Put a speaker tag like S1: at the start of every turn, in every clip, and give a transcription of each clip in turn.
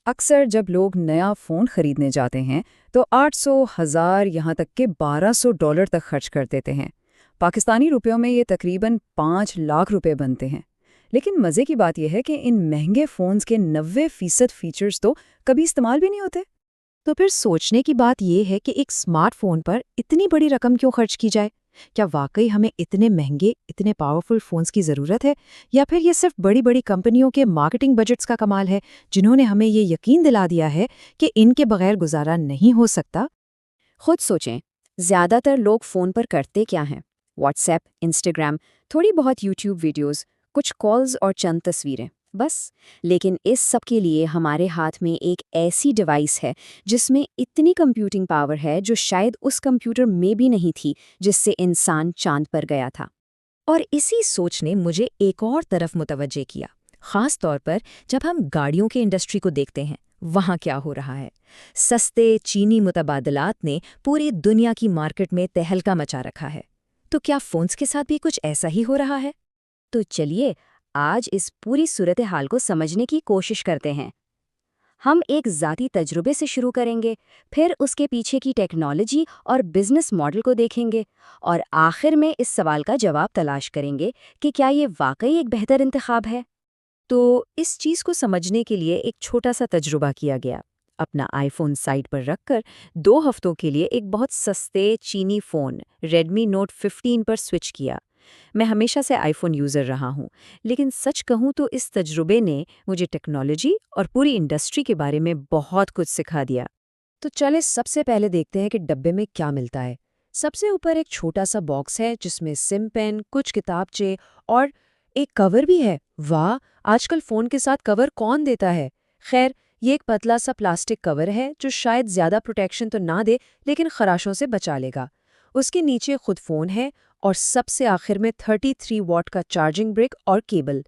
S1: अक्सर जब लोग नया फ़ोन खरीदने जाते हैं तो 800, 1000 यहाँ तक के $1200 तक खर्च कर देते हैं। पाकिस्तानी रुपयों में ये तकरीबन 5 लाख रुपए बनते हैं। लेकिन मज़े की बात यह है कि इन महंगे फ़ोन्स के 90% फीचर्स तो कभी इस्तेमाल भी नहीं होते।
S2: तो फिर सोचने की बात यह है कि एक स्मार्टफोन पर इतनी बड़ी रकम क्यों खर्च की जाए। क्या वाकई हमें इतने महंगे इतने पावरफुल फोन्स की ज़रूरत है, या फिर ये सिर्फ बड़ी बड़ी कंपनियों के मार्केटिंग बजट्स का कमाल है, जिन्होंने हमें ये यकीन दिला दिया है कि इनके बगैर गुजारा नहीं हो सकता।
S3: खुद सोचें, ज्यादातर लोग फ़ोन पर करते क्या हैं? व्हाट्सएप, इंस्टाग्राम, थोड़ी बहुत यूट्यूब वीडियोस, कुछ कॉल्स और चंद तस्वीरें, बस। लेकिन इस सब के लिए हमारे हाथ में एक ऐसी डिवाइस है जिसमें इतनी कंप्यूटिंग पावर है जो शायद उस कंप्यूटर में भी नहीं थी जिससे इंसान चांद पर गया था।
S2: और इसी सोच ने मुझे एक और तरफ मुतवज्जे किया, खास तौर पर जब हम गाड़ियों के इंडस्ट्री को देखते हैं। वहाँ क्या हो रहा है? सस्ते चीनी मुतबादलात ने पूरी दुनिया की मार्केट में तहलका मचा रखा है। तो क्या फोन्स के साथ भी कुछ ऐसा ही हो रहा है?
S3: तो चलिए, आज इस पूरी सूरत हाल को समझने की कोशिश करते हैं। हम एक ज़ाती तजुर्बे से शुरू करेंगे, फिर उसके पीछे की टेक्नोलॉजी और बिजनेस मॉडल को देखेंगे, और आखिर में इस सवाल का जवाब तलाश करेंगे कि क्या ये वाकई एक बेहतर इंतखाब है।
S2: तो इस चीज़ को समझने के लिए एक छोटा सा तजुर्बा किया गया। अपना आईफोन साइड पर रखकर 2 हफ्तों के लिए एक बहुत सस्ते चीनी फ़ोन रेडमी नोट 15 पर स्विच किया। मैं हमेशा से आईफोन यूज़र रहा हूँ, लेकिन सच कहूँ तो इस तजुर्बे ने मुझे टेक्नोलॉजी और पूरी इंडस्ट्री के बारे में बहुत कुछ सिखा दिया। तो चले सबसे पहले देखते हैं कि डब्बे में क्या मिलता है। सबसे ऊपर एक छोटा सा बॉक्स है जिसमें सिम पेन, कुछ किताबचे और एक कवर भी है। वाह, आजकल फ़ोन के साथ कवर कौन देता है? खैर, ये एक पतला सा प्लास्टिक कवर है जो शायद ज़्यादा प्रोटेक्शन तो ना दे, लेकिन खराशों से बचा लेगा। उसके नीचे खुद फ़ोन है और सबसे आखिर में 33 वॉट का चार्जिंग ब्रिक और केबल।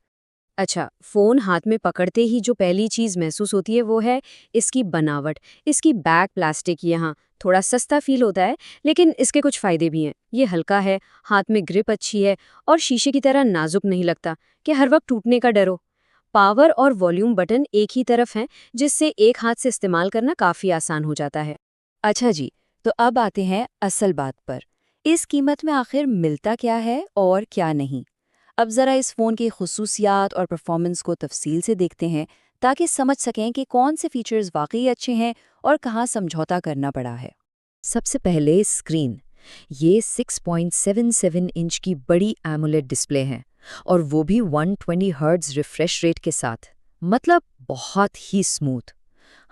S3: अच्छा, फ़ोन हाथ में पकड़ते ही जो पहली चीज़ महसूस होती है वो है इसकी बनावट। इसकी बैक प्लास्टिक यहाँ थोड़ा सस्ता फील होता है, लेकिन इसके कुछ फ़ायदे भी हैं। ये हल्का है, हाथ में ग्रिप अच्छी है और शीशे की तरह नाजुक नहीं लगता कि हर वक्त टूटने का डर हो। पावर और वॉल्यूम बटन एक ही तरफ हैं, जिससे एक हाथ से इस्तेमाल करना काफ़ी आसान हो जाता है।
S2: अच्छा जी, तो अब आते हैं असल बात पर। इस कीमत में आखिर मिलता क्या है और क्या नहीं? अब ज़रा इस फ़ोन की खुसूसियात और परफॉर्मेंस को तफसील से देखते हैं, ताकि समझ सकें कि कौन से फीचर्स वाकई अच्छे हैं और कहाँ समझौता करना पड़ा है। सबसे पहले स्क्रीन। ये 6.77 इंच की बड़ी एमोलेड डिस्प्ले है, और वो भी 120 हर्ट्ज रिफ्रेश रेट के साथ। मतलब बहुत ही स्मूथ।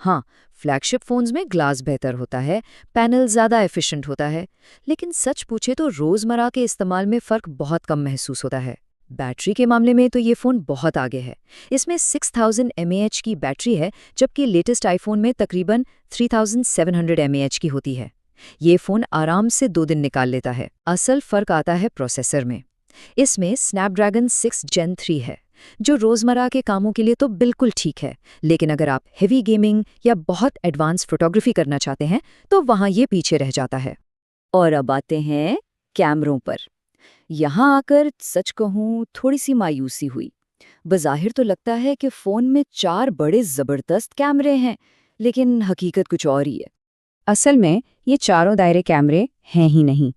S2: हाँ, फ्लैगशिप फ़ोन्स में ग्लास बेहतर होता है, पैनल ज़्यादा एफिशिएंट होता है, लेकिन सच पूछे तो रोज़मर्रा के इस्तेमाल में फ़र्क बहुत कम महसूस होता है। बैटरी के मामले में तो ये फ़ोन बहुत आगे है। इसमें 6000 mAh की बैटरी है, जबकि लेटेस्ट आईफोन में तकरीबन 3700 mAh की होती है। ये फ़ोन आराम से 2 दिन निकाल लेता है। असल फ़र्क आता है प्रोसेसर में। इसमें स्नैपड्रैगन 6 जेन 3 है, जो रोज़मर्रा के कामों के लिए तो बिल्कुल ठीक है, लेकिन अगर आप हेवी गेमिंग या बहुत एडवांस फोटोग्राफी करना चाहते हैं तो वहाँ ये पीछे रह जाता है।
S3: और अब आते हैं कैमरों पर। यहाँ आकर सच कहूँ थोड़ी सी मायूसी हुई। बज़ाहिर तो लगता है कि फ़ोन में 4 बड़े ज़बरदस्त कैमरे हैं, लेकिन हकीकत कुछ और ही है।
S1: असल में ये चारों दायरे कैमरे हैं ही नहीं।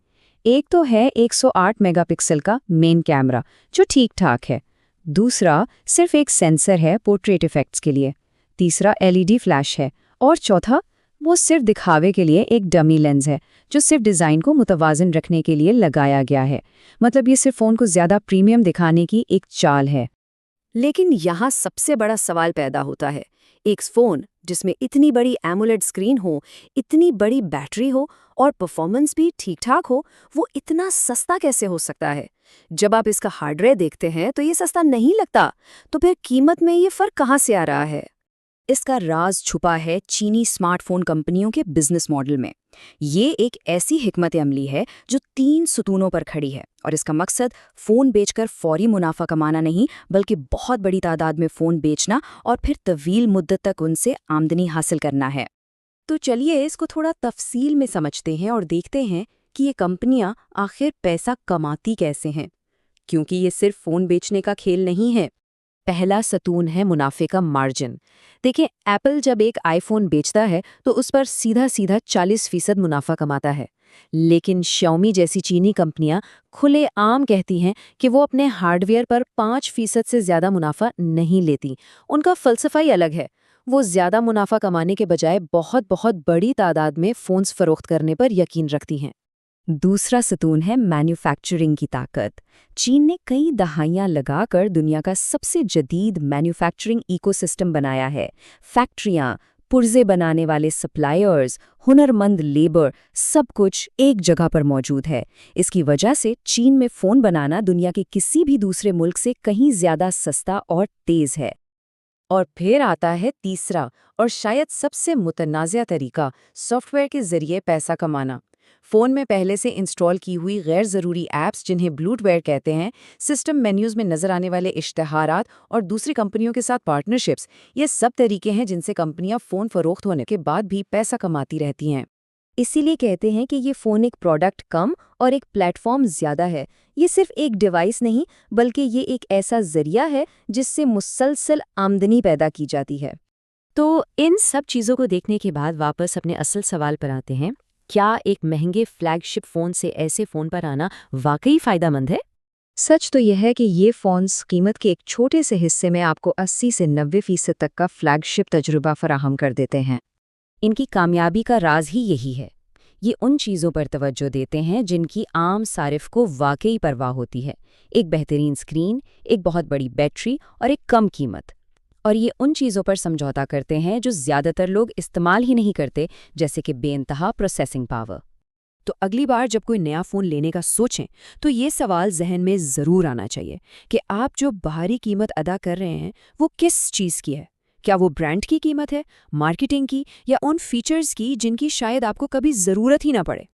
S1: एक तो है 108 मेगापिक्सल का मेन कैमरा, जो ठीक ठाक है। दूसरा सिर्फ एक सेंसर है पोर्ट्रेट इफेक्ट्स के लिए। तीसरा एलईडी फ्लैश है। और चौथा, वो सिर्फ दिखावे के लिए एक डमी लेंस है, जो सिर्फ डिज़ाइन को मुतवाज़न रखने के लिए लगाया गया है। मतलब ये सिर्फ फ़ोन को ज़्यादा प्रीमियम दिखाने की एक चाल है।
S3: लेकिन यहाँ सबसे बड़ा सवाल पैदा होता है, एक फ़ोन जिसमें इतनी बड़ी एमोलेड स्क्रीन हो, इतनी बड़ी बैटरी हो और परफॉर्मेंस भी ठीक ठाक हो, वो इतना सस्ता कैसे हो सकता है? जब आप इसका हार्डवेयर देखते हैं तो ये सस्ता नहीं लगता। तो फिर कीमत में ये फ़र्क कहाँ से आ रहा है? इसका राज छुपा है चीनी स्मार्टफोन कंपनियों के बिजनेस मॉडल में। ये एक ऐसी हिकमत अमली है जो 3 सुतूनों पर खड़ी है, और इसका मकसद फ़ोन बेचकर फौरी मुनाफा कमाना नहीं, बल्कि बहुत बड़ी तादाद में फ़ोन बेचना और फिर तवील मुद्दत तक उनसे आमदनी हासिल करना है।
S2: तो चलिए इसको थोड़ा तफसील में समझते हैं और देखते हैं कि ये कंपनियां आखिर पैसा कमाती कैसे हैं, क्योंकि ये सिर्फ फ़ोन बेचने का खेल नहीं है।
S3: पहला सतून है मुनाफे का मार्जिन। देखिए, एप्पल जब एक आईफोन बेचता है तो उस पर सीधा सीधा 40% मुनाफा कमाता है। लेकिन Xiaomi जैसी चीनी कंपनियां खुलेआम कहती हैं कि वो अपने हार्डवेयर पर 5% से ज़्यादा मुनाफा नहीं लेती। उनका फलसफा ही अलग है। वो ज़्यादा मुनाफा कमाने के बजाय बहुत बहुत बड़ी तादाद में फ़ोन्स फरोख्त करने पर यकीन रखती हैं।
S1: दूसरा सतून है मैन्युफैक्चरिंग की ताकत। चीन ने कई दहाइयां लगाकर दुनिया का सबसे जदीद मैन्युफैक्चरिंग इकोसिस्टम बनाया है। फैक्ट्रियां, पुर्जे बनाने वाले सप्लायर्स, हुनरमंद लेबर, सब कुछ एक जगह पर मौजूद है। इसकी वजह से चीन में फ़ोन बनाना दुनिया के किसी भी दूसरे मुल्क से कहीं ज़्यादा सस्ता और तेज़ है।
S3: और फिर आता है तीसरा और शायद सबसे मुतनाज़िया तरीका, सॉफ्टवेयर के ज़रिए पैसा कमाना। फ़ोन में पहले से इंस्टॉल की हुई गैर ज़रूरी ऐप्स, जिन्हें ब्लूटवेयर कहते हैं, सिस्टम मेन्यूज़ में नज़र आने वाले इश्तहारात और दूसरी कंपनियों के साथ पार्टनरशिप्स, ये सब तरीके हैं जिनसे कंपनियां फ़ोन फरोख्त होने के बाद भी पैसा कमाती रहती हैं।
S1: इसीलिए कहते हैं कि ये फ़ोन एक प्रोडक्ट कम और एक प्लेटफॉर्म ज़्यादा है। ये सिर्फ एक डिवाइस नहीं, बल्कि ये एक ऐसा ज़रिया है जिससे मुसलसल आमदनी पैदा की जाती है।
S3: तो इन सब चीज़ों को देखने के बाद वापस अपने असल सवाल पर आते हैं, क्या एक महंगे फ्लैगशिप फ़ोन से ऐसे फ़ोन पर आना वाकई फ़ायदेमंद है?
S1: सच तो यह है कि ये फ़ोन्स कीमत के एक छोटे से हिस्से में आपको 80 से 90% तक का फ्लैगशिप तजुर्बा फराहम कर देते हैं।
S3: इनकी कामयाबी का राज ही यही है। ये उन चीज़ों पर तवज्जो देते हैं जिनकी आम सारिफ को वाकई परवाह होती है। एक बेहतरीन स्क्रीन, एक बहुत बड़ी बैटरी और एक कम कीमत। और ये उन चीज़ों पर समझौता करते हैं जो ज़्यादातर लोग इस्तेमाल ही नहीं करते, जैसे कि बेइंतहा प्रोसेसिंग पावर। तो अगली बार जब कोई नया फ़ोन लेने का सोचें तो ये सवाल जहन में ज़रूर आना चाहिए कि आप जो बाहरी कीमत अदा कर रहे हैं वो किस चीज़ की है। क्या वो ब्रांड की कीमत है, मार्केटिंग की, या उन फीचर्स की जिनकी शायद आपको कभी ज़रूरत ही ना पड़े।